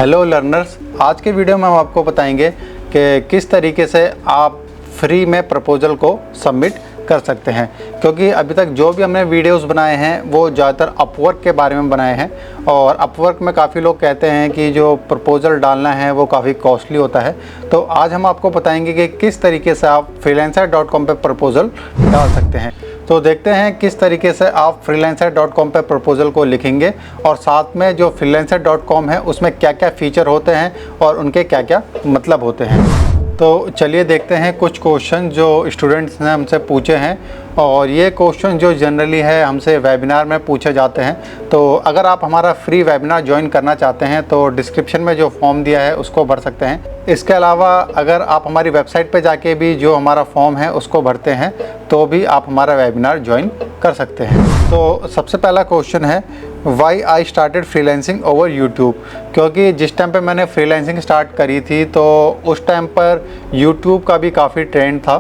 Hello learners, आज के video में हम आपको बताएंगे कि किस तरीके से आप फ्री में प्रपोज़ल को सबमिट कर सकते हैं। क्योंकि अभी तक जो भी हमने वीडियोस बनाए हैं वो ज़्यादातर अपवर्क के बारे में बनाए हैं और अपवर्क में काफ़ी लोग कहते हैं कि जो प्रपोज़ल डालना है वो काफ़ी कॉस्टली होता है। तो आज हम आपको बताएंगे कि किस तरीके से आप freelancer.com पे प्रपोज़ल डाल सकते हैं। तो देखते हैं किस तरीके से आप freelancer.com पे प्रपोज़ल को लिखेंगे और साथ में जो freelancer.com है उसमें क्या क्या फ़ीचर होते हैं और उनके क्या क्या मतलब होते हैं। तो चलिए देखते हैं कुछ क्वेश्चन जो स्टूडेंट्स ने हमसे पूछे हैं और ये क्वेश्चन जो जनरली है हमसे वेबिनार में पूछे जाते हैं। तो अगर आप हमारा फ्री वेबिनार ज्वाइन करना चाहते हैं तो डिस्क्रिप्शन में जो फॉर्म दिया है उसको भर सकते हैं। इसके अलावा अगर आप हमारी वेबसाइट पे जाके भी जो हमारा फॉर्म है उसको भरते हैं तो भी आप हमारा वेबिनार ज्वाइन कर सकते हैं। तो सबसे पहला क्वेश्चन है Y I started freelancing over YouTube. क्योंकि जिस टाइम पे मैंने फ्रीलांसिंग स्टार्ट करी थी तो उस टाइम पर यूट्यूब का भी काफ़ी ट्रेंड था।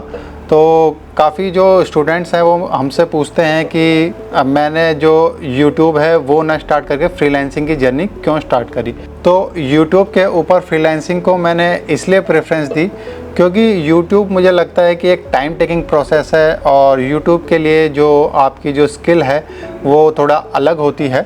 तो काफ़ी जो स्टूडेंट्स हैं वो हमसे पूछते हैं कि मैंने जो यूट्यूब है वो ना स्टार्ट करके फ्रीलांसिंग की जर्नी क्यों स्टार्ट करी। तो यूट्यूब के ऊपर फ्रीलांसिंग को मैंने इसलिए प्रेफरेंस दी क्योंकि यूट्यूब मुझे लगता है कि एक टाइम टेकिंग प्रोसेस है और यूट्यूब के लिए जो आपकी जो स्किल है वो थोड़ा अलग होती है।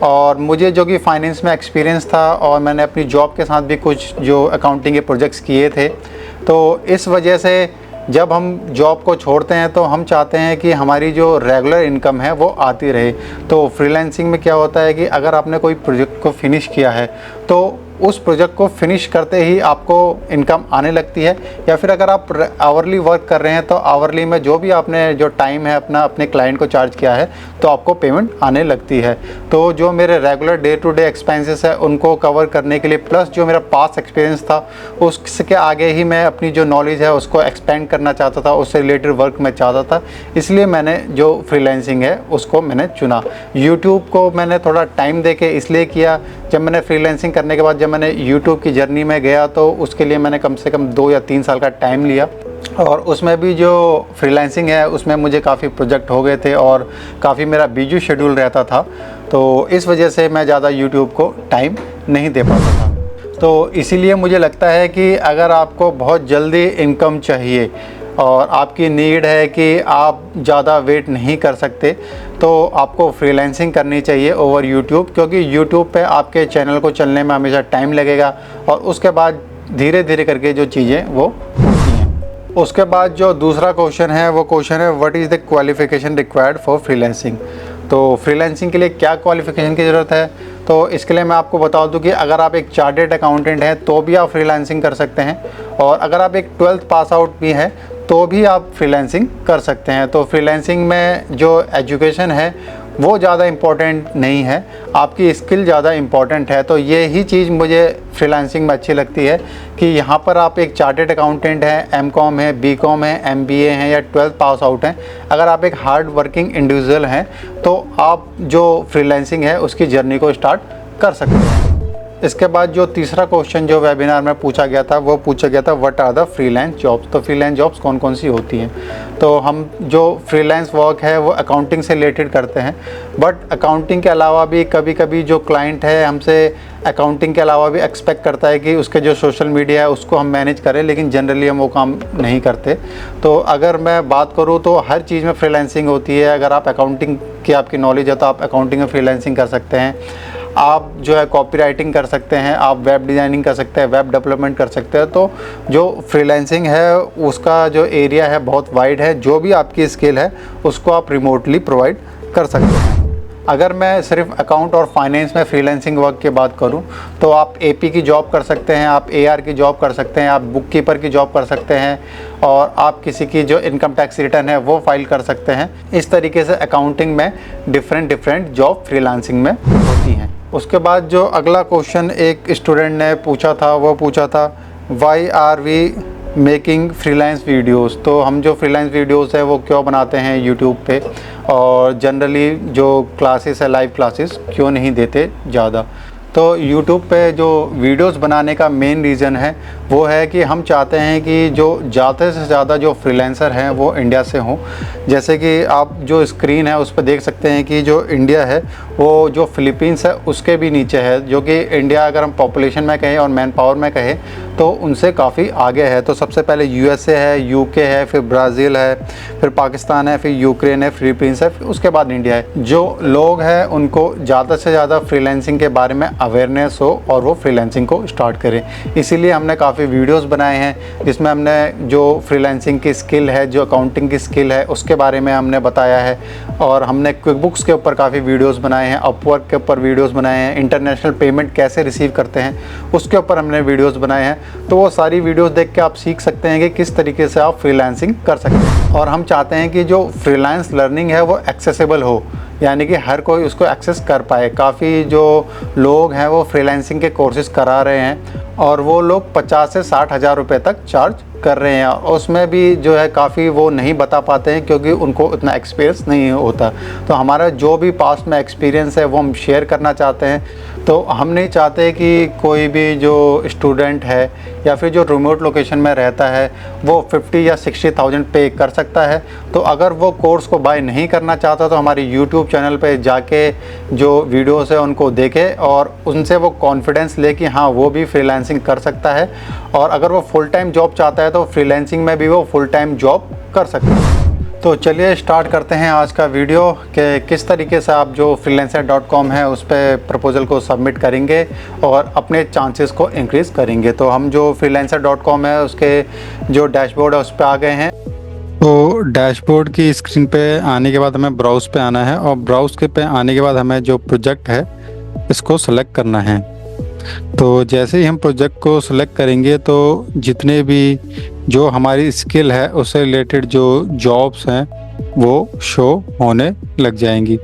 और मुझे जो कि फाइनेंस में एक्सपीरियंस था और मैंने अपनी जॉब के साथ भी कुछ जो अकाउंटिंग के प्रोजेक्ट्स किए थे, तो इस वजह से जब हम जॉब को छोड़ते हैं तो हम चाहते हैं कि हमारी जो रेगुलर इनकम है वो आती रहे। तो फ्रीलांसिंग में क्या होता है कि अगर आपने कोई प्रोजेक्ट को फिनिश किया है तो उस प्रोजेक्ट को फिनिश करते ही आपको इनकम आने लगती है, या फिर अगर आप आवरली वर्क कर रहे हैं तो आवरली में जो भी आपने जो टाइम है अपना अपने क्लाइंट को चार्ज किया है तो आपको पेमेंट आने लगती है। तो जो मेरे regular day to day expenses है उनको कवर करने के लिए प्लस जो मेरा पास्ट एक्सपीरियंस था उसके आगे ही मैं अपनी जो नॉलेज है उसको एक्सपेंड करना चाहता था, उससे रिलेटेड वर्क मैं चाहता था, इसलिए मैंने जो फ्रीलांसिंग है उसको मैंने चुना। यूट्यूब को मैंने थोड़ा टाइम देके इसलिए किया, जब मैंने फ्रीलांसिंग करने के बाद जब मैंने यूट्यूब की जर्नी में गया तो उसके लिए मैंने कम से कम 2 या 3 साल का टाइम लिया और उसमें भी जो फ्रीलांसिंग है उसमें मुझे काफ़ी प्रोजेक्ट हो गए थे और काफ़ी मेरा बिजी शेड्यूल रहता था। तो इस वजह से मैं ज़्यादा यूट्यूब को टाइम नहीं दे पाता था। तो इसीलिए मुझे लगता है कि अगर आपको बहुत जल्दी इनकम चाहिए और आपकी नीड है कि आप ज़्यादा वेट नहीं कर सकते तो आपको फ्रीलांसिंग करनी चाहिए ओवर यूट्यूब। क्योंकि यूट्यूब पे आपके चैनल को चलने में हमेशा टाइम लगेगा और उसके बाद धीरे धीरे करके जो चीज़ें वो होती हैं। उसके बाद जो दूसरा क्वेश्चन है वो क्वेश्चन है what is the qualification required for freelancing. तो फ्रीलांसिंग के लिए क्या क्वालिफ़िकेशन की ज़रूरत है, तो इसके लिए मैं आपको बता दूं कि अगर आप एक चार्टर्ड अकाउंटेंट हैं तो भी आप फ्रीलांसिंग कर सकते हैं और अगर आप एक 12th पास आउट भी हैं तो भी आप फ्रीलांसिंग कर सकते हैं। तो फ्रीलांसिंग में जो एजुकेशन है वो ज़्यादा इम्पोर्टेंट नहीं है, आपकी स्किल ज़्यादा इम्पोर्टेंट है। तो ये ही चीज़ मुझे फ्रीलांसिंग में अच्छी लगती है कि यहाँ पर आप एक चार्टर्ड अकाउंटेंट हैं, एमकॉम है, बीकॉम है, एमबीए हैं या 12th पास आउट हैं, अगर आप एक हार्ड वर्किंग इंडिविजुअल हैं तो आप जो फ्रीलांसिंग है उसकी जर्नी को स्टार्ट कर सकते हैं। इसके बाद जो तीसरा क्वेश्चन जो वेबिनार में पूछा गया था वो पूछा गया था what are the freelance jobs. तो फ्रीलांस जॉब्स कौन कौन सी होती हैं। तो हम जो फ्रीलांस वर्क है वो अकाउंटिंग से रिलेटेड करते हैं, बट अकाउंटिंग के अलावा भी कभी कभी जो क्लाइंट है हमसे अकाउंटिंग के अलावा भी एक्सपेक्ट करता है कि उसके जो सोशल मीडिया है उसको हम मैनेज करें, लेकिन जनरली हम वो काम नहीं करते। तो अगर मैं बात करूँ तो हर चीज़ में फ्रीलांसिंग होती है। अगर आप अकाउंटिंग की आपकी नॉलेज है तो आप अकाउंटिंग में फ्रीलांसिंग कर सकते हैं, आप जो है कॉपी राइटिंग कर सकते हैं, आप वेब डिज़ाइनिंग कर सकते हैं, वेब डेवलपमेंट कर सकते हैं। तो जो फ्रीलांसिंग है उसका जो एरिया है बहुत वाइड है, जो भी आपकी स्किल है उसको आप रिमोटली प्रोवाइड कर सकते हैं। अगर मैं सिर्फ अकाउंट और फाइनेंस में फ्रीलांसिंग वर्क की बात करूं तो आप एपी की जॉब कर सकते हैं, आप एआर की जॉब कर सकते हैं, आप बुक कीपर की जॉब कर सकते हैं और आप किसी की जो इनकम टैक्स रिटर्न है वो फाइल कर सकते हैं। इस तरीके से अकाउंटिंग में डिफरेंट जॉब फ्रीलांसिंग में होती हैं। उसके बाद जो अगला क्वेश्चन एक स्टूडेंट ने पूछा था वो पूछा था Y are we making freelance videos. तो हम जो फ्रीलांस वीडियोस है वो क्यों बनाते हैं यूट्यूब पे और जनरली जो क्लासेस है लाइव क्लासेस क्यों नहीं देते ज़्यादा। तो YouTube पे जो वीडियोस बनाने का मेन रीज़न है वो है कि हम चाहते हैं कि जो ज़्यादा से ज़्यादा जो फ्रीलांसर हैं वो इंडिया से हों। जैसे कि आप जो स्क्रीन है उस पर देख सकते हैं कि जो इंडिया है वो जो फ़िलीपींस है उसके भी नीचे है, जो कि इंडिया अगर हम पॉपुलेशन में कहें और मैन पावर में कहें तो उनसे काफ़ी आगे है। तो सबसे पहले USA है, UK है, फिर ब्राज़ील है, फिर पाकिस्तान है, फिर यूक्रेन है, फ़िलीपींस है, फिर उसके बाद इंडिया है। जो लोग हैं उनको ज़्यादा से ज़्यादा फ्रीलांसिंग के बारे में अवेयरनेस हो और वो फ्रीलांसिंग को स्टार्ट करें। इसीलिए हमने काफ़ी वीडियोस बनाए हैं जिसमें हमने जो फ्रीलांसिंग की स्किल है, जो अकाउंटिंग की स्किल है उसके बारे में हमने बताया है। और हमने क्विकबुक्स के ऊपर काफ़ी वीडियोस बनाए हैं, अपवर्क के ऊपर वीडियोस बनाए हैं, इंटरनेशनल पेमेंट कैसे रिसीव करते हैं उसके ऊपर हमने वीडियोस बनाए हैं। तो वो सारी वीडियोस देख के आप सीख सकते हैं कि किस तरीके से आप फ्रीलांसिंग कर सकते हैं। और हम चाहते हैं कि जो फ्रीलांस लर्निंग है वो एक्सेसिबल हो, यानी कि हर कोई उसको एक्सेस कर पाए। काफ़ी जो लोग हैं वो फ्रीलांसिंग के कोर्सेज़ करा रहे हैं और वो लोग 50 से 60 हज़ार रुपये तक चार्ज कर रहे हैं। उसमें भी जो है काफ़ी वो नहीं बता पाते हैं क्योंकि उनको उतना एक्सपीरियंस नहीं होता। तो हमारा जो भी पास्ट में एक्सपीरियंस है वो हम शेयर करना चाहते हैं। तो हम नहीं चाहते कि कोई भी जो स्टूडेंट है या फिर जो रिमोट लोकेशन में रहता है वो 50 या 60,000 पे कर सकता है। तो अगर वो कोर्स को बाय नहीं करना चाहता तो हमारे YouTube चैनल पे जाके जो वीडियोस है उनको देखे और उनसे वो कॉन्फिडेंस ले कि हाँ वो भी फ्रीलांसिंग कर सकता है। और अगर वो फुल टाइम जॉब चाहता है तो फ्रीलांसिंग में भी वो फुल टाइम जॉब कर सकता है। तो चलिए स्टार्ट करते हैं आज का वीडियो कि किस तरीके से आप जो freelancer.com है उस पर प्रपोज़ल को सबमिट करेंगे और अपने चांसेस को इंक्रीज़ करेंगे। तो हम जो freelancer.com है उसके जो डैशबोर्ड है उस पर आ गए हैं। तो डैशबोर्ड की स्क्रीन पे आने के बाद हमें ब्राउज़ पे आना है और ब्राउज़ के पे आने के बाद हमें जो प्रोजेक्ट है इसको सेलेक्ट करना है। तो जैसे ही हम प्रोजेक्ट को सिलेक्ट करेंगे तो जितने भी जो हमारी स्किल है उससे रिलेटेड जो जॉब्स हैं वो शो होने लग जाएंगी।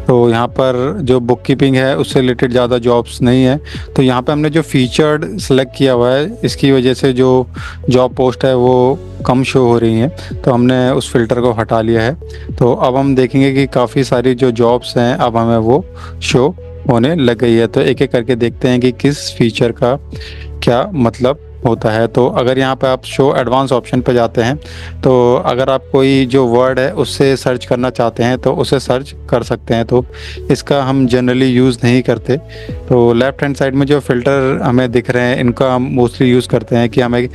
तो यहाँ पर जो बुक कीपिंग है उससे रिलेटेड ज़्यादा जॉब्स नहीं है। तो यहाँ पे हमने जो फीचर्ड सेलेक्ट किया हुआ है इसकी वजह से जो जॉब पोस्ट है वो कम शो हो रही हैं। तो हमने उस फिल्टर को हटा लिया है। तो अब हम देखेंगे कि काफ़ी सारी जो जॉब्स हैं अब हमें वो शो होने लग गई है। तो एक एक करके देखते हैं कि किस फीचर का क्या मतलब होता है। तो अगर यहाँ पे आप शो एडवांस ऑप्शन पे जाते हैं तो अगर आप कोई जो वर्ड है उससे सर्च करना चाहते हैं तो उसे सर्च कर सकते हैं। तो इसका हम जनरली यूज़ नहीं करते। तो लेफ़्ट हैंड साइड में जो फ़िल्टर हमें दिख रहे हैं इनका हम मोस्टली यूज़ करते हैं कि हमें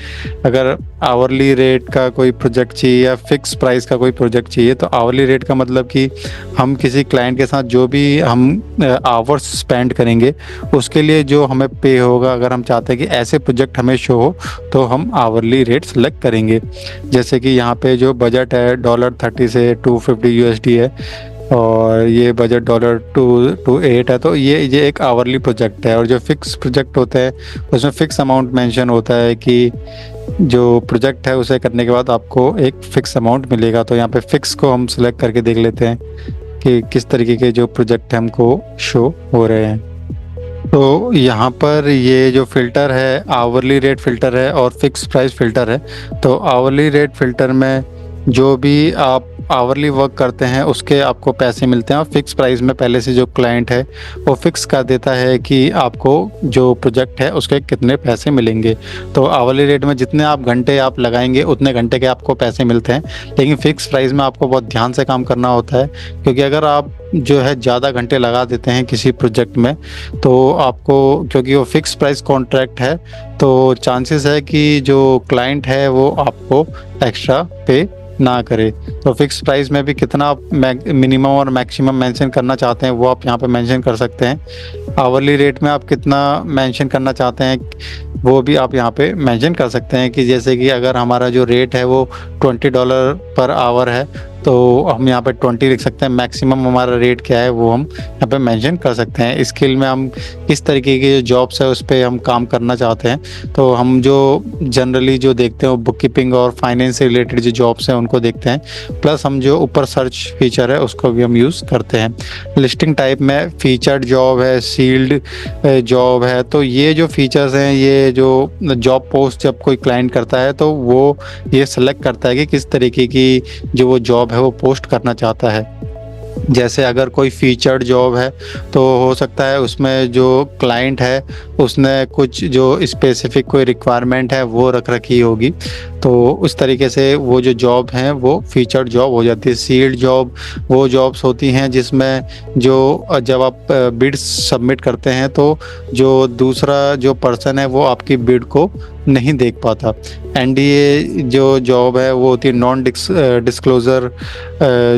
अगर आवरली रेट का कोई प्रोजेक्ट चाहिए या फिक्स प्राइस का कोई प्रोजेक्ट चाहिए। तो आवरली रेट का मतलब कि हम किसी क्लाइंट के साथ जो भी हम आवर्स स्पेंड करेंगे उसके लिए जो हमें पे होगा। अगर हम चाहते हैं कि ऐसे प्रोजेक्ट हमें शो हो तो हम आवरली रेट सेलेक्ट करेंगे। जैसे कि यहाँ पे जो बजट है $30 से $250 USD है और ये बजट $2 to $8 है। तो ये एक आवरली प्रोजेक्ट है। और जो फिक्स प्रोजेक्ट होता है उसमें फ़िक्स अमाउंट मेंशन होता है कि जो प्रोजेक्ट है उसे करने के बाद आपको एक फ़िक्स अमाउंट मिलेगा। तो यहाँ पे फ़िक्स को हम सेलेक्ट करके देख लेते हैं कि किस तरीके के जो प्रोजेक्ट हमको शो हो रहे हैं। तो यहाँ पर ये जो फ़िल्टर है आवरली रेट फ़िल्टर है और फिक्स प्राइस फ़िल्टर है। तो आवरली रेट फ़िल्टर में जो भी आप आवरली वर्क करते हैं उसके आपको पैसे मिलते हैं और फिक्स प्राइस में पहले से जो क्लाइंट है वो फिक्स कर देता है कि आपको जो प्रोजेक्ट है उसके कितने पैसे मिलेंगे। तो आवरली रेट में जितने आप घंटे आप लगाएंगे उतने घंटे के आपको पैसे मिलते हैं। लेकिन फ़िक्स प्राइस में आपको बहुत ध्यान से काम करना होता है क्योंकि अगर आप जो है ज़्यादा घंटे लगा देते हैं किसी प्रोजेक्ट में तो आपको, क्योंकि वो फिक्स प्राइस कॉन्ट्रैक्ट है, तो चांसेस है कि जो क्लाइंट है वो आपको एक्स्ट्रा पे ना करे। तो फिक्स प्राइस में भी कितना आप मिनिमम और मैक्सिमम मेंशन करना चाहते हैं वो आप यहाँ पे मेंशन कर सकते हैं। आवरली रेट में आप कितना मेंशन करना चाहते हैं वो भी आप यहाँ पे मेंशन कर सकते हैं कि जैसे कि अगर हमारा जो रेट है वो $20 पर आवर है तो हम यहाँ पे 20 लिख सकते हैं। मैक्सिमम हमारा रेट क्या है वो हम यहाँ पे मेंशन कर सकते हैं। स्किल में हम किस तरीके की जो जॉब्स है उस पर हम काम करना चाहते हैं तो हम जो जनरली जो देखते हैं वो बुक कीपिंग और फाइनेंस से रिलेटेड जो जॉब्स हैं उनको देखते हैं। प्लस हम जो ऊपर सर्च फीचर है उसको भी हम यूज़ करते हैं। लिस्टिंग टाइप में फीचर्ड जॉब है, सील्ड जॉब है। तो ये जो फीचर्स हैं, ये जो जॉब पोस्ट जब कोई क्लाइंट करता है तो वो ये सेलेक्ट करता है कि किस तरीके की जो वो जॉब है वो पोस्ट करना चाहता है। जैसे अगर कोई फीचर्ड जॉब है तो हो सकता है उसमें जो क्लाइंट है उसने कुछ जो स्पेसिफिक कोई रिक्वायरमेंट है वो रख रखी होगी, तो उस तरीके से वो जो जॉब हैं वो फीचर्ड जॉब हो जाती है। सील्ड जॉब वो जॉब्स होती हैं जिसमें जो जब आप बिड सबमिट करते हैं तो जो दूसरा जो पर्सन है वो आपकी बिड को नहीं देख पाता। एनडीए जो जॉब है वो होती है नॉन डिस्क्लोजर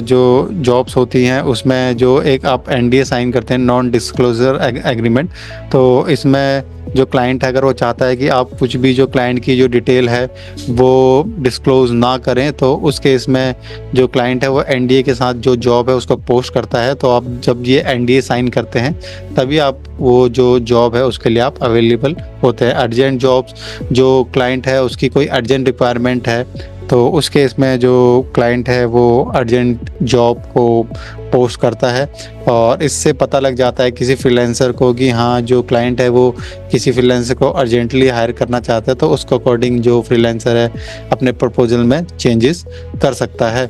जो जॉब्स होती हैं, उसमें जो एक आप एनडीए साइन करते हैं, नॉन डिस्क्लोजर एग्रीमेंट, तो इसमें जो क्लाइंट है अगर वो चाहता है कि आप कुछ भी जो क्लाइंट की जो डिटेल है वो डिस्क्लोज ना करें, तो उस केस में जो क्लाइंट है वो एनडीए के साथ जो जॉब है उसको पोस्ट करता है। तो आप जब ये एनडीए साइन करते हैं तभी आप वो जो जॉब है उसके लिए आप अवेलेबल होते हैं। अर्जेंट जॉब्स जो क्लाइंट है उसकी कोई अर्जेंट रिक्वायरमेंट है तो उस केस में जो क्लाइंट है वो अर्जेंट जॉब को पोस्ट करता है, और इससे पता लग जाता है किसी फ्रीलांसर को कि हाँ जो क्लाइंट है वो किसी फ्रीलांसर को अर्जेंटली हायर करना चाहता है, तो उसको अकॉर्डिंग जो फ्रीलांसर है अपने प्रपोजल में चेंजेस कर सकता है।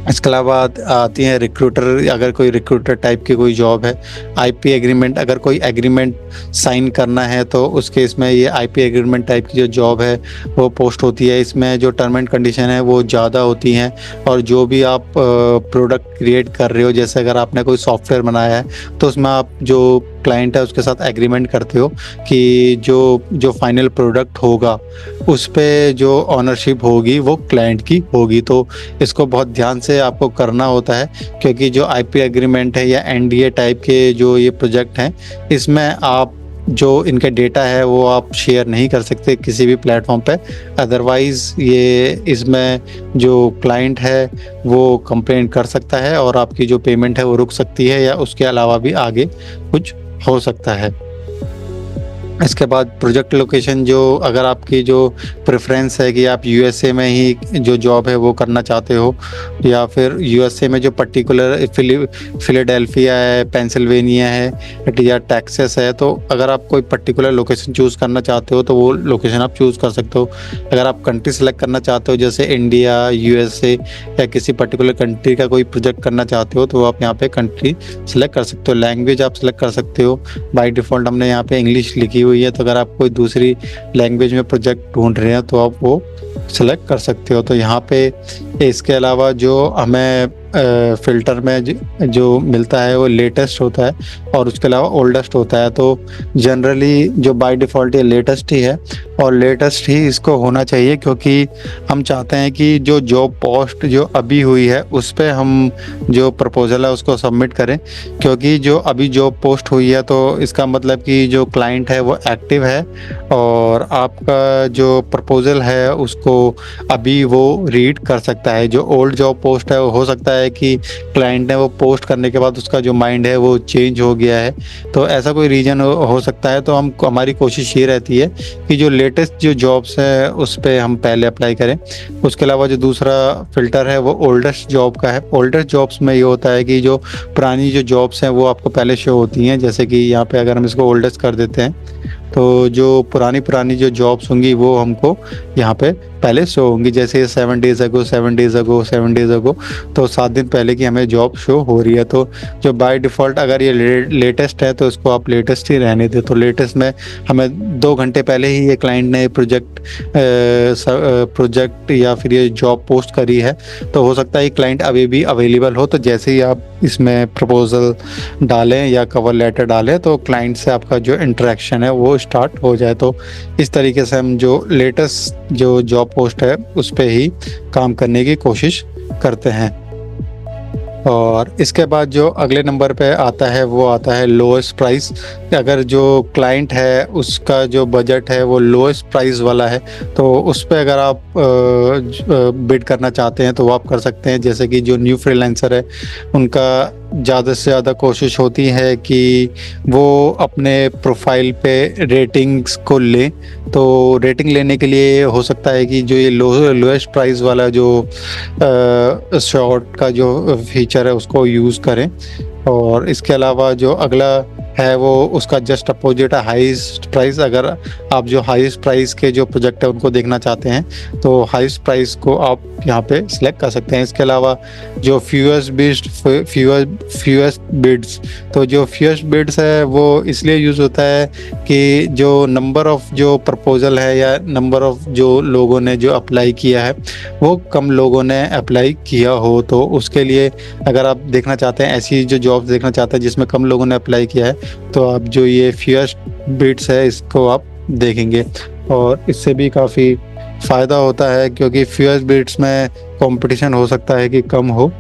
इसके अलावा आती हैं रिक्रूटर। अगर कोई रिक्रूटर टाइप की कोई जॉब है, आईपी एग्रीमेंट, अगर कोई एग्रीमेंट साइन करना है तो उस केस में ये आईपी एग्रीमेंट टाइप की जो जॉब है वो पोस्ट होती है। इसमें जो टर्म एंड कंडीशन है वो ज़्यादा होती हैं, और जो भी आप प्रोडक्ट क्रिएट कर रहे हो, जैसे अगर आपने कोई सॉफ्टवेयर बनाया है तो उसमें आप जो क्लाइंट है उसके साथ एग्रीमेंट करते हो कि जो फाइनल प्रोडक्ट होगा उस पे जो ऑनरशिप होगी वो क्लाइंट की होगी। तो इसको बहुत ध्यान से आपको करना होता है, क्योंकि जो आईपी एग्रीमेंट है या एनडीए टाइप के जो ये प्रोजेक्ट हैं इसमें आप जो इनके डेटा है वो आप शेयर नहीं कर सकते किसी भी प्लेटफॉर्म पे, अदरवाइज़ ये इसमें जो क्लाइंट है वो कंप्लेंट कर सकता है और आपकी जो पेमेंट है वो रुक सकती है, या उसके अलावा भी आगे कुछ हो सकता है। इसके बाद प्रोजेक्ट लोकेशन, जो अगर आपकी जो प्रेफरेंस है कि आप यूएसए में ही जो जॉब है वो करना चाहते हो, या फिर यूएसए में जो पर्टिकुलर फिलाडेल्फिया है, पेंसिल्वेनिया है या टेक्सास है, तो अगर आप कोई पर्टिकुलर लोकेशन चूज़ करना चाहते हो तो वो लोकेशन आप चूज़ कर सकते हो। अगर आप कंट्री सेलेक्ट करना चाहते हो जैसे इंडिया, यूएसए या किसी पर्टिकुलर कंट्री का कोई प्रोजेक्ट करना चाहते हो तो आप यहाँ पे कंट्री सेलेक्ट कर सकते हो। लैंग्वेज आप सेलेक्ट कर सकते हो, बाय डिफ़ॉल्ट हमने यहाँ पे इंग्लिश लिखी हुई है, तो अगर आप कोई दूसरी लैंग्वेज में प्रोजेक्ट ढूंढ रहे हैं तो आप वो सेलेक्ट कर सकते हो। तो यहाँ पे इसके अलावा जो हमें फ़िल्टर में जो मिलता है वो लेटेस्ट होता है और उसके अलावा ओल्डेस्ट होता है। तो जनरली जो बाय डिफ़ॉल्ट ये लेटेस्ट ही है, और लेटेस्ट ही इसको होना चाहिए, क्योंकि हम चाहते हैं कि जो जॉब पोस्ट जो अभी हुई है उस पर हम जो प्रपोज़ल है उसको सबमिट करें, क्योंकि जो अभी जॉब पोस्ट हुई है तो इसका मतलब कि जो क्लाइंट है वो एक्टिव है और आपका जो प्रपोज़ल है उसको अभी वो रीड कर सकता है। जो ओल्ड जॉब पोस्ट है वो हो सकता है कि क्लाइंट ने वो पोस्ट करने के बाद उसका जो माइंड है वो चेंज हो गया है, तो ऐसा कोई रीज़न हो सकता है। तो हमारी कोशिश ये रहती है कि जो लेटेस्ट जो जॉब्स है उस पर हम पहले अप्लाई करें। उसके अलावा जो दूसरा फ़िल्टर है वो ओल्डेस्ट जॉब का है। ओल्डेस्ट जॉब्स में ये होता है कि जो पुरानी जो जॉब्स हैं वो आपको पहले शो होती हैं, जैसे कि यहाँ पे अगर हम इसको ओल्डेस्ट कर देते हैं तो जो पुरानी जो जॉब्स होंगी वो हमको यहाँ पे पहले शो होंगी, जैसे 7 डेज़ अगो 7 डेज़ अगो 7 डेज़ अगो, तो 7 दिन पहले की हमें जॉब शो हो रही है। तो जो बाय डिफ़ॉल्ट अगर ये लेटेस्ट है तो इसको आप लेटेस्ट ही रहने दें। तो लेटेस्ट में हमें 2 घंटे पहले ही ये क्लाइंट ने प्रोजेक्ट या फिर ये जॉब पोस्ट करी है, तो हो सकता है क्लाइंट अभी भी अवेलेबल हो। तो जैसे ही आप इसमें प्रपोज़ल डालें या कवर लेटर डालें तो क्लाइंट से आपका जो इंटरेक्शन है वो स्टार्ट हो जाए। तो इस तरीके से हम जो लेटेस्ट जो जॉब पोस्ट है उस पे ही काम करने की कोशिश करते हैं। और इसके बाद जो अगले नंबर पे आता है वो आता है लोएस्ट प्राइस। अगर जो क्लाइंट है उसका जो बजट है वो लोएस्ट प्राइस वाला है तो उस पे अगर आप बिड करना चाहते हैं तो वो आप कर सकते हैं। जैसे कि जो न्यू फ्रीलांसर है उनका ज़्यादा से ज़्यादा कोशिश होती है कि वो अपने प्रोफाइल पे रेटिंग्स को लें, तो रेटिंग लेने के लिए हो सकता है कि जो ये लोएस्ट प्राइस वाला जो शॉर्ट का जो फीचर है उसको यूज़ करें। और इसके अलावा जो अगला है वो उसका जस्ट अपोजिट है हाईएस्ट प्राइस। अगर आप जो हाईएस्ट प्राइस के जो प्रोजेक्ट है उनको देखना चाहते हैं तो हाईएस्ट प्राइस को आप यहाँ पे सिलेक्ट कर सकते हैं। इसके अलावा जो फ्यूएस्ट बिड्स, तो जो फ्यूएस्ट बिड्स है वो इसलिए यूज़ होता है कि जो नंबर ऑफ जो प्रपोजल है या नंबर ऑफ जो लोगों ने जो अप्लाई किया है वो कम लोगों ने अप्लाई किया हो, तो उसके लिए अगर आप देखना चाहते हैं ऐसी जो जॉब्स देखना चाहते हैं जिसमें कम लोगों ने अप्लाई किया है तो आप जो ये फ्यूएस्ट बिड्स है इसको आप देखेंगे और इससे भी काफ़ी फ़ायदा होता है क्योंकि फ्यूएस्ट बिड्स में कंपटीशन हो सकता है कि कम हो।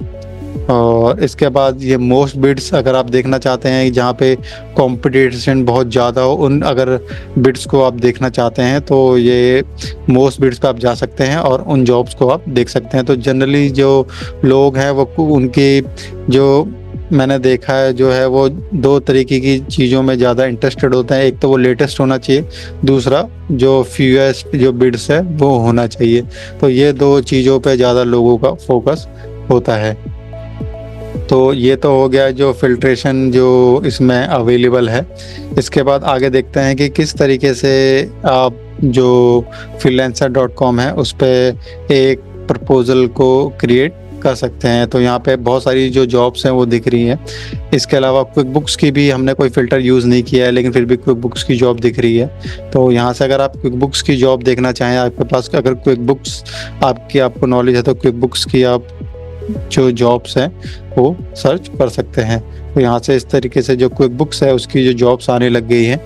और इसके बाद ये मोस्ट बिड्स अगर आप देखना चाहते हैं जहाँ पे कंपटीशन बहुत ज़्यादा हो, उन अगर बिड्स को आप देखना चाहते हैं तो ये मोस्ट बिड्स पे आप जा सकते हैं और उन जॉब्स को आप देख सकते हैं। तो जनरली जो लोग हैं वो उनकी जो मैंने देखा है जो है वो दो तरीके की चीज़ों में ज़्यादा इंटरेस्टेड होते हैं। एक तो वो लेटेस्ट होना चाहिए, दूसरा जो फ्यूएस्ट जो बिड्स है वो होना चाहिए। तो ये दो चीज़ों पे ज़्यादा लोगों का फोकस होता है। तो ये तो हो गया जो फिल्ट्रेशन जो इसमें अवेलेबल है। इसके बाद आगे देखते हैं कि किस तरीके से आप जो freelancer.com है उस पर एक प्रपोजल को क्रिएट कर सकते हैं। तो यहाँ पे बहुत सारी जो जॉब्स हैं वो दिख रही हैं। इसके अलावा क्विक बुक्स की भी हमने कोई फ़िल्टर यूज़ नहीं किया है लेकिन फिर भी क्विक बुक्स की जॉब दिख रही है। तो यहाँ से अगर आप क्विक बुक्स की जॉब देखना चाहें, आपके पास अगर क्विक बुक्स आपको नॉलेज है तो क्विक बुक्स की आप जो जॉब्स हैं वो सर्च कर सकते हैं। तो यहाँ से इस तरीके से जो क्विक बुक्स है उसकी जो जॉब्स आने लग गई हैं।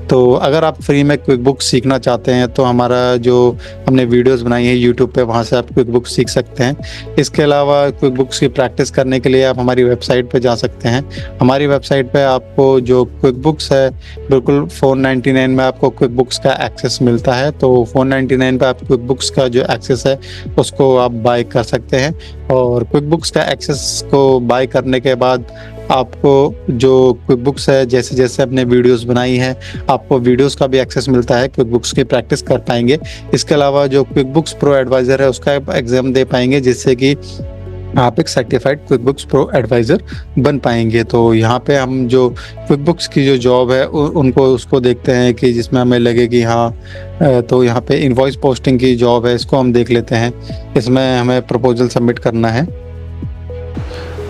तो अगर आप फ्री में क्विक बुक्स सीखना चाहते हैं तो हमारा जो हमने वीडियोस बनाई है यूट्यूब पे, वहाँ से आप क्विक बुक्स सीख सकते हैं। इसके अलावा क्विक बुक्स की प्रैक्टिस करने के लिए आप हमारी वेबसाइट पे जा सकते हैं। हमारी वेबसाइट पे आपको जो क्विक बुक्स है बिल्कुल 499 में आपको क्विक बुक्स का एक्सेस मिलता है। तो 499 पे आप क्विक बुक्स का जो एक्सेस है उसको आप बाय कर सकते हैं। और क्विक बुक्स का एक्सेस को बाय करने के बाद आपको जो क्विक बुक्स है जैसे जैसे अपने वीडियोस बनाई हैं आपको वीडियोस का भी एक्सेस मिलता है, क्विक बुक्स की प्रैक्टिस कर पाएंगे। इसके अलावा जो क्विक बुक्स प्रो एडवाइज़र है उसका एग्ज़ाम दे पाएंगे जिससे कि आप एक certified quick books pro adviser बन पाएंगे। तो यहाँ पे हम जो क्विक बुक्स की जो जॉब है उसको देखते हैं कि जिसमें हमें लगे कि हाँ, तो यहाँ पे इनवॉइस पोस्टिंग की जॉब है, इसको हम देख लेते हैं। इसमें हमें प्रपोजल सबमिट करना है।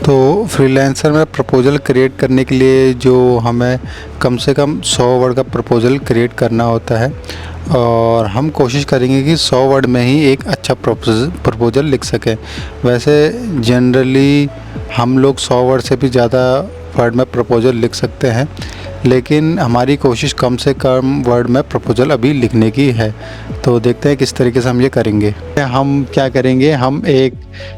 तो फ्रीलांसर में प्रपोजल क्रिएट करने के लिए जो हमें कम से कम 100 वर्ड का प्रपोजल क्रिएट करना होता है और हम कोशिश करेंगे कि 100 वर्ड में ही एक अच्छा प्रपोजल लिख सकें। वैसे जनरली हम लोग 100 वर्ड से भी ज़्यादा वर्ड में प्रपोजल लिख सकते हैं, लेकिन हमारी कोशिश कम से कम वर्ड में प्रपोजल अभी लिखने की है। तो देखते हैं किस तरीके से हम ये करेंगे। हम क्या करेंगे, हम एक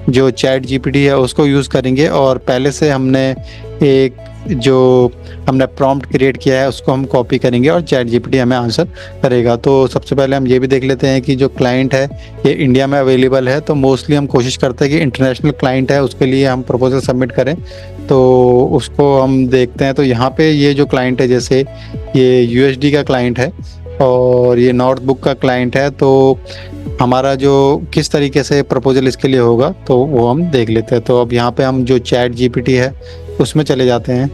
जो चैट जीपीटी है उसको यूज़ करेंगे और पहले से हमने एक जो हमने प्रॉम्प्ट क्रिएट किया है उसको हम कॉपी करेंगे और चैट जीपीटी हमें आंसर करेगा। तो सबसे पहले हम ये भी देख लेते हैं कि जो क्लाइंट है ये इंडिया में अवेलेबल है। तो मोस्टली हम कोशिश करते हैं कि इंटरनेशनल क्लाइंट है उसके लिए हम प्रपोजल सबमिट करें। तो उसको हम देखते हैं। तो यहाँ पे ये जो क्लाइंट है जैसे ये यूएसडी का क्लाइंट है और ये नॉर्थ बुक का क्लाइंट है। तो हमारा जो किस तरीके से प्रपोजल इसके लिए होगा तो वो हम देख लेते हैं। तो अब यहाँ पे हम जो चैट जीपीटी है उसमें चले जाते हैं।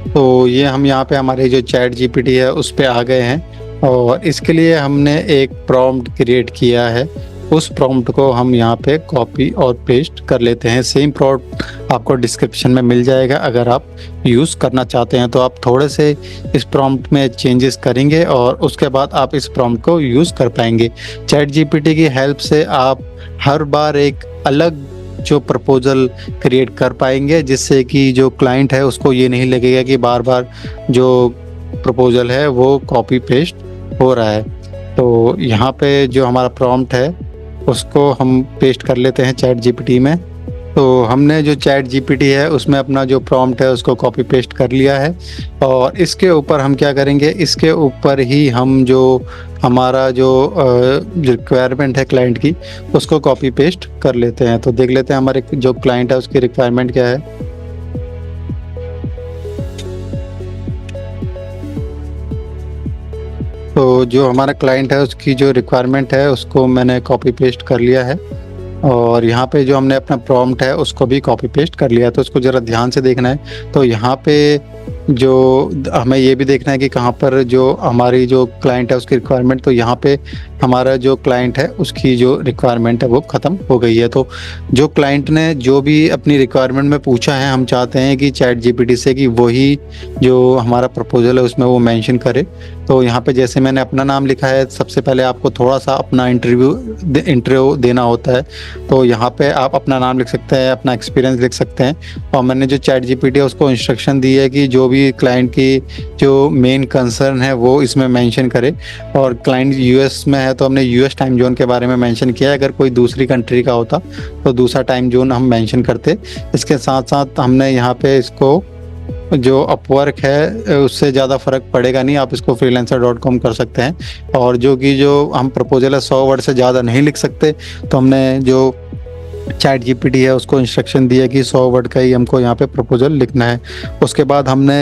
तो ये हम यहाँ पे हमारे जो चैट जीपीटी है उस पे आ गए हैं और इसके लिए हमने एक प्रॉम्प्ट क्रिएट किया है। उस प्रॉम्प्ट को हम यहाँ पे कॉपी और पेस्ट कर लेते हैं। सेम प्रॉम्प्ट आपको डिस्क्रिप्शन में मिल जाएगा अगर आप यूज़ करना चाहते हैं। तो आप थोड़े से इस प्रॉम्प्ट में चेंजेस करेंगे और उसके बाद आप इस प्रॉम्प्ट को यूज़ कर पाएंगे। चैट जीपीटी की हेल्प से आप हर बार एक अलग जो प्रपोजल क्रिएट कर पाएंगे जिससे कि जो क्लाइंट है उसको ये नहीं लगेगा कि बार बार जो प्रपोजल है वो कॉपी पेस्ट हो रहा है। तो यहाँ पे जो हमारा प्रॉम्प्ट है उसको हम पेस्ट कर लेते हैं चैट जीपीटी में। तो हमने जो चैट जीपीटी है उसमें अपना जो प्रॉम्प्ट है उसको कॉपी पेस्ट कर लिया है और इसके ऊपर हम क्या करेंगे, इसके ऊपर ही हम जो हमारा जो रिक्वायरमेंट है क्लाइंट की उसको कॉपी पेस्ट कर लेते हैं। तो देख लेते हैं हमारे जो क्लाइंट है उसकी रिक्वायरमेंट क्या है। तो जो हमारा क्लाइंट है उसकी जो रिक्वायरमेंट है उसको मैंने कॉपी पेस्ट कर लिया है और यहाँ पे जो हमने अपना प्रॉम्प्ट है उसको भी कॉपी पेस्ट कर लिया है। तो उसको ज़रा ध्यान से देखना है। तो यहाँ पे जो हमें ये भी देखना है कि कहाँ पर जो हमारी जो क्लाइंट है उसकी रिक्वायरमेंट, तो यहाँ पे हमारा जो क्लाइंट है उसकी जो रिक्वायरमेंट है वो ख़त्म हो गई है। तो जो क्लाइंट ने जो भी अपनी रिक्वायरमेंट में पूछा है, हम चाहते हैं कि चैट जीपीटी से कि वही जो हमारा प्रपोजल है उसमें वो मेंशन करे। तो यहाँ पे जैसे मैंने अपना नाम लिखा है, सबसे पहले आपको थोड़ा सा अपना इंटरव्यू देना होता है। तो यहाँ पे आप अपना नाम लिख सकते हैं, अपना एक्सपीरियंस लिख सकते हैं। और मैंने जो चैट जीपीटी है उसको इंस्ट्रक्शन दी है कि जो भी क्लाइंट की जो मेन कंसर्न है वो इसमें मेंशन करे। और क्लाइंट यूएस में है तो हमने यूएस टाइम जोन के बारे में मेंशन किया है। अगर कोई दूसरी कंट्री का होता तो दूसरा टाइम जोन हम मेंशन करते। इसके साथ साथ हमने यहाँ पे इसको जो अपवर्क है उससे ज़्यादा फ़र्क पड़ेगा नहीं, आप इसको freelancer.com कर सकते हैं। और जो हम प्रपोजल है 100 वर्ड से ज़्यादा नहीं लिख सकते, तो हमने जो चैट जीपीटी है उसको इंस्ट्रक्शन दिया कि 100 वर्ड का ही हमको यहाँ पे प्रपोजल लिखना है। उसके बाद हमने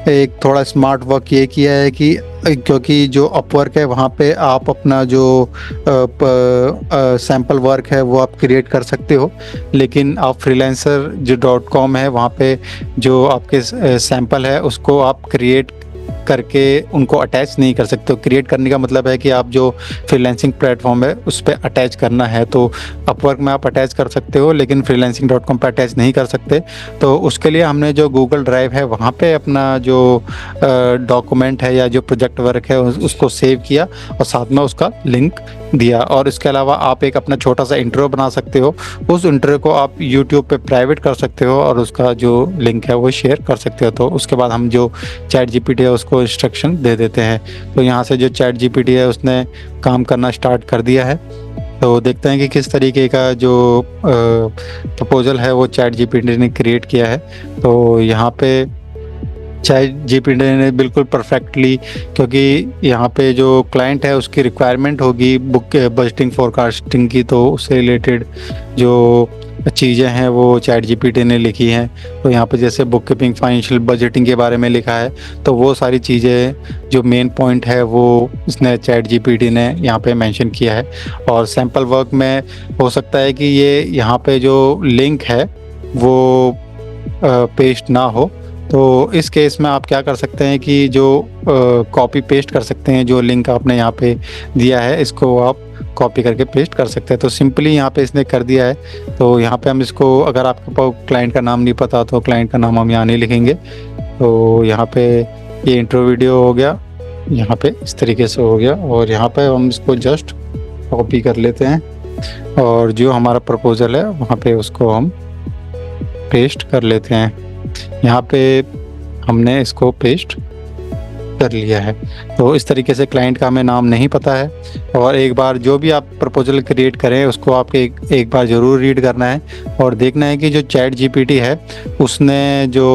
एक थोड़ा स्मार्ट वर्क ये किया है कि क्योंकि जो अपवर्क है वहाँ पे आप अपना जो सैम्पल वर्क है वो आप क्रिएट कर सकते हो, लेकिन आप फ्रीलांसर जो .com है वहाँ पे जो आपके सैम्पल है उसको आप क्रिएट करके उनको अटैच नहीं कर सकते हो। क्रिएट करने का मतलब है कि आप जो फ्रीलांसिंग प्लेटफॉर्म है उस पर अटैच करना है, तो अपवर्क में आप अटैच कर सकते हो लेकिन freelancing.com पर अटैच नहीं कर सकते। तो उसके लिए हमने जो गूगल ड्राइव है वहाँ पे अपना जो डॉक्यूमेंट है या जो प्रोजेक्ट वर्क है उसको सेव किया और साथ में उसका लिंक दिया। और इसके अलावा आप एक अपना छोटा सा इंट्रो बना सकते हो, उस इंट्रो को आप यूट्यूब पे प्राइवेट कर सकते हो और उसका जो लिंक है वो शेयर कर सकते हो। तो उसके बाद हम जो चैट जीपीटी है उसको इंस्ट्रक्शन दे देते हैं। तो यहाँ से जो चैट जीपीटी है उसने काम करना स्टार्ट कर दिया है। तो देखते हैं कि किस तरीके का जो प्रपोजल है वो चैट जीपीटी ने क्रिएट किया है। तो यहाँ पे चैट जीपीटी ने बिल्कुल परफेक्टली, क्योंकि यहाँ पे जो क्लाइंट है उसकी रिक्वायरमेंट होगी बुक बजटिंग फोरकास्टिंग की, तो उससे रिलेटेड जो चीज़ें हैं वो चैट जीपीटी ने लिखी हैं। तो यहाँ पे जैसे बुक कीपिंग फाइनेंशियल बजटिंग के बारे में लिखा है, तो वो सारी चीज़ें जो मेन पॉइंट है वो इसने चैट जीपीटी ने यहाँ पे मेंशन किया है। और सैम्पल वर्क में हो सकता है कि ये यहाँ पे जो लिंक है वो पेस्ट ना हो, तो इस केस में आप क्या कर सकते हैं कि जो कॉपी पेस्ट कर सकते हैं, जो लिंक आपने यहाँ पे दिया है इसको आप कॉपी करके पेस्ट कर सकते हैं। तो सिंपली यहाँ पे इसने कर दिया है। तो यहाँ पे हम इसको, अगर आपके पास क्लाइंट का नाम नहीं पता तो क्लाइंट का नाम हम यहाँ नहीं लिखेंगे। तो यहाँ पे ये इंट्रो वीडियो हो गया, यहाँ पे इस तरीके से हो गया। और यहाँ पे हम इसको जस्ट कॉपी कर लेते हैं और जो हमारा प्रपोजल है वहाँ पे उसको हम पेस्ट कर लेते हैं। यहाँ पे हमने इसको पेस्ट कर लिया है। तो इस तरीके से क्लाइंट का हमें नाम नहीं पता है, और एक बार जो भी आप प्रपोजल क्रिएट करें उसको आपको एक बार ज़रूर रीड करना है और देखना है कि जो चैट जीपीटी है उसने जो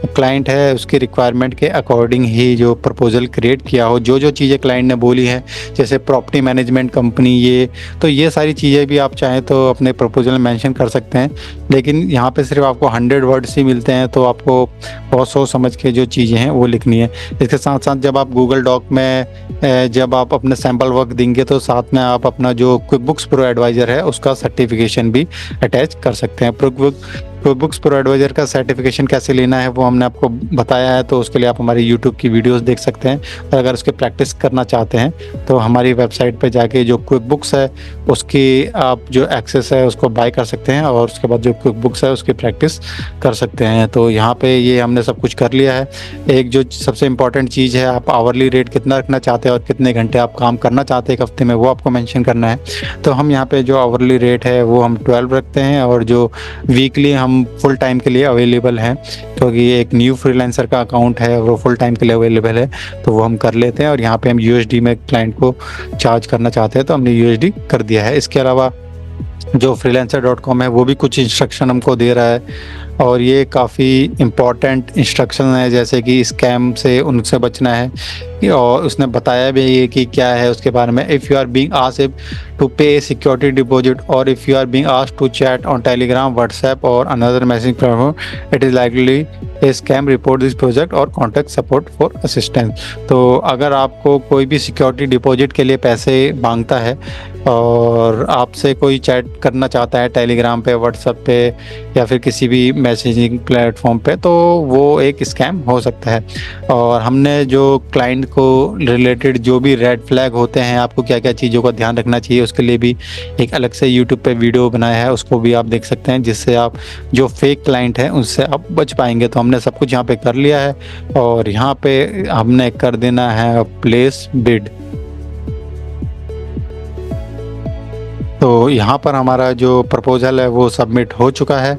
क्लाइंट है उसकी रिक्वायरमेंट के अकॉर्डिंग ही जो प्रपोजल क्रिएट किया हो। जो चीज़ें क्लाइंट ने बोली है जैसे प्रॉपर्टी मैनेजमेंट कंपनी, ये सारी चीज़ें भी आप चाहें तो अपने प्रपोजल में मेंशन कर सकते हैं, लेकिन यहाँ पे सिर्फ आपको 100 वर्ड्स ही मिलते हैं, तो आपको बहुत सोच समझ के जो चीज़ें हैं वो लिखनी है। इसके साथ साथ जब आप गूगल डॉक में जब आप अपने सैम्पल वर्क देंगे तो साथ में आप अपना जो क्विकबुक्स प्रो एडवाइज़र है उसका सर्टिफिकेशन भी अटैच कर सकते हैं। क्विकबुक्स प्रो एडवाइज़र का सर्टिफिकेशन कैसे लेना है वो हमने आपको बताया है, तो उसके लिए आप हमारी यूट्यूब की वीडियोस देख सकते हैं। और अगर उसके प्रैक्टिस करना चाहते हैं तो हमारी वेबसाइट पे जाके जो क्विकबुक्स है उसकी आप जो एक्सेस है उसको बाय कर सकते हैं और उसके बाद जो क्विकबुक्स है उसकी प्रैक्टिस कर सकते हैं। तो यहाँ पे ये हमने सब कुछ कर लिया है। एक जो सबसे इम्पॉर्टेंट चीज़ है, आप आवरली रेट कितना रखना चाहते हैं और कितने घंटे आप काम करना चाहते हैं एक हफ्ते में, वो आपको मेंशन करना है। तो हम यहाँ पे जो आवरली रेट है वो हम 12 रखते हैं, और जो वीकली हम फुल टाइम के लिए अवेलेबल हैं, क्योंकि एक न्यू फ्रीलांसर का अकाउंट है वो फुल टाइम के लिए अवेलेबल है, तो वो हम कर लेते हैं। और यहाँ पे हम यूएसडी में क्लाइंट को चार्ज करना चाहते हैं तो हमने यूएसडी कर दिया है। इसके अलावा जो freelancer.com है वो भी कुछ इंस्ट्रक्शन हमको दे रहा है, और ये काफ़ी इम्पॉर्टेंट इंस्ट्रक्शन है, जैसे कि स्कैम से उनसे बचना है। और उसने बताया भी है कि क्या है उसके बारे में। If you are being asked to pay security deposit और if you are being asked to chat on Telegram, WhatsApp और another messaging platform, it is likely a scam, report this project और कॉन्टैक्ट सपोर्ट फॉर असिस्टेंस। तो अगर आपको कोई भी security deposit के लिए पैसे मांगता है और आपसे कोई चैट करना चाहता है टेलीग्राम पे, व्हाट्सएप पे या फिर किसी भी मैसेजिंग प्लेटफॉर्म पे, तो वो एक स्कैम हो सकता है। और हमने जो क्लाइंट को रिलेटेड जो भी रेड फ्लैग होते हैं, आपको क्या क्या चीज़ों का ध्यान रखना चाहिए, उसके लिए भी एक अलग से यूट्यूब पे वीडियो बनाया है, उसको भी आप देख सकते हैं, जिससे आप जो फेक क्लाइंट हैं उनसे आप बच पाएंगे। तो हमने सब कुछ यहाँ पे कर लिया है और यहाँ पे हमने कर देना है प्लेस बिड। तो यहाँ पर हमारा जो प्रपोज़ल है वो सबमिट हो चुका है।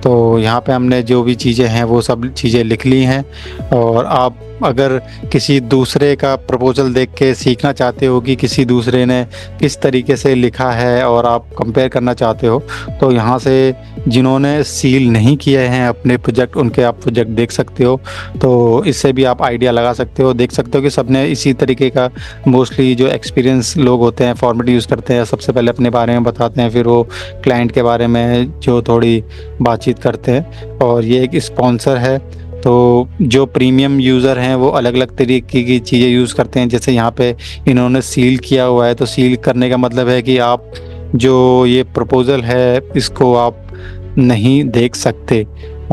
तो यहाँ पे हमने जो भी चीज़ें हैं वो सब चीज़ें लिख ली हैं। और आप अगर किसी दूसरे का प्रपोज़ल देख के सीखना चाहते हो कि किसी दूसरे ने किस तरीके से लिखा है और आप कंपेयर करना चाहते हो, तो यहाँ से जिन्होंने सील नहीं किए हैं अपने प्रोजेक्ट, उनके आप प्रोजेक्ट देख सकते हो। तो इससे भी आप आइडिया लगा सकते हो, देख सकते हो कि सबने इसी तरीके का, मोस्टली जो एक्सपीरियंस लोग होते हैं फॉर्मेट यूज़ करते हैं, सबसे पहले अपने बारे में बताते हैं, फिर वो क्लाइंट के बारे में जो थोड़ी बातचीत करते हैं। और ये एक स्पॉन्सर है, तो जो प्रीमियम यूज़र हैं वो अलग अलग तरीके की चीज़ें यूज़ करते हैं। जैसे यहाँ पे इन्होंने सील किया हुआ है, तो सील करने का मतलब है कि आप जो ये प्रपोज़ल है इसको आप नहीं देख सकते।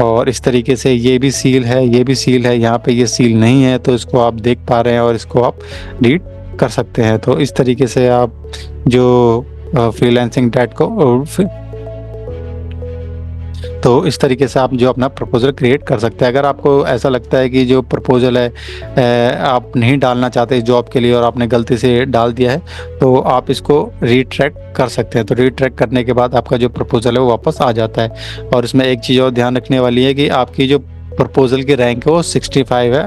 और इस तरीके से ये भी सील है, ये भी सील है, यहाँ पे ये सील नहीं है, तो इसको आप देख पा रहे हैं और इसको आप रीड कर सकते हैं। तो इस तरीके से आप जो फ्रीलांसिंग डैट को तो इस तरीके से आप जो अपना प्रपोज़ल क्रिएट कर सकते हैं। अगर आपको ऐसा लगता है कि जो प्रपोज़ल है आप नहीं डालना चाहते इस जॉब के लिए और आपने गलती से डाल दिया है, तो आप इसको रीट्रैक कर सकते हैं। तो रीट्रैक करने के बाद आपका जो प्रपोज़ल है वो वापस आ जाता है। और इसमें एक चीज़ और ध्यान रखने वाली है कि आपकी जो प्रपोज़ल की रैंक है वो 65 है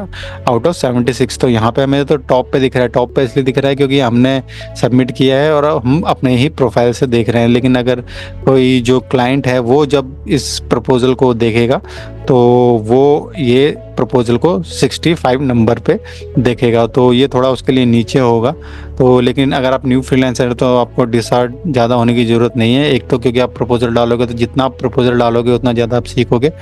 आउट ऑफ 76। तो यहाँ पे हमें तो टॉप पे दिख रहा है। टॉप पे इसलिए दिख रहा है क्योंकि हमने सबमिट किया है और हम अपने ही प्रोफाइल से देख रहे हैं। लेकिन अगर कोई जो क्लाइंट है वो जब इस प्रपोज़ल को देखेगा तो वो ये प्रपोज़ल को 65 नंबर पे देखेगा, तो ये थोड़ा उसके लिए नीचे होगा। तो लेकिन अगर आप न्यू फ्रीलांसर तो आपको डिसहार्ड ज़्यादा होने की ज़रूरत नहीं है। एक तो क्योंकि आप प्रपोज़ल डालोगे तो जितना आप प्रपोज़ल डालोगे उतना ज़्यादा आप सीखोगे।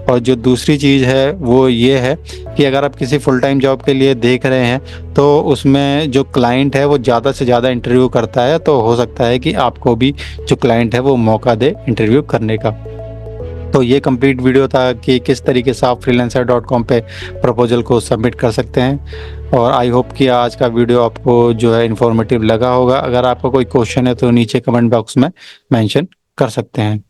और जो दूसरी चीज़ है वो ये है कि अगर आप किसी फुल टाइम जॉब के लिए देख रहे हैं तो उसमें जो क्लाइंट है वो ज़्यादा से ज़्यादा इंटरव्यू करता है, तो हो सकता है कि आपको भी जो क्लाइंट है वो मौका दे इंटरव्यू करने का। तो ये कंप्लीट वीडियो था कि किस तरीके से आप freelancer.com पे प्रपोज़ल को सबमिट कर सकते हैं। और आई होप कि आज का वीडियो आपको जो है इन्फॉर्मेटिव लगा होगा। अगर आपका कोई क्वेश्चन है तो नीचे कमेंट बॉक्स में मेंशन कर सकते हैं।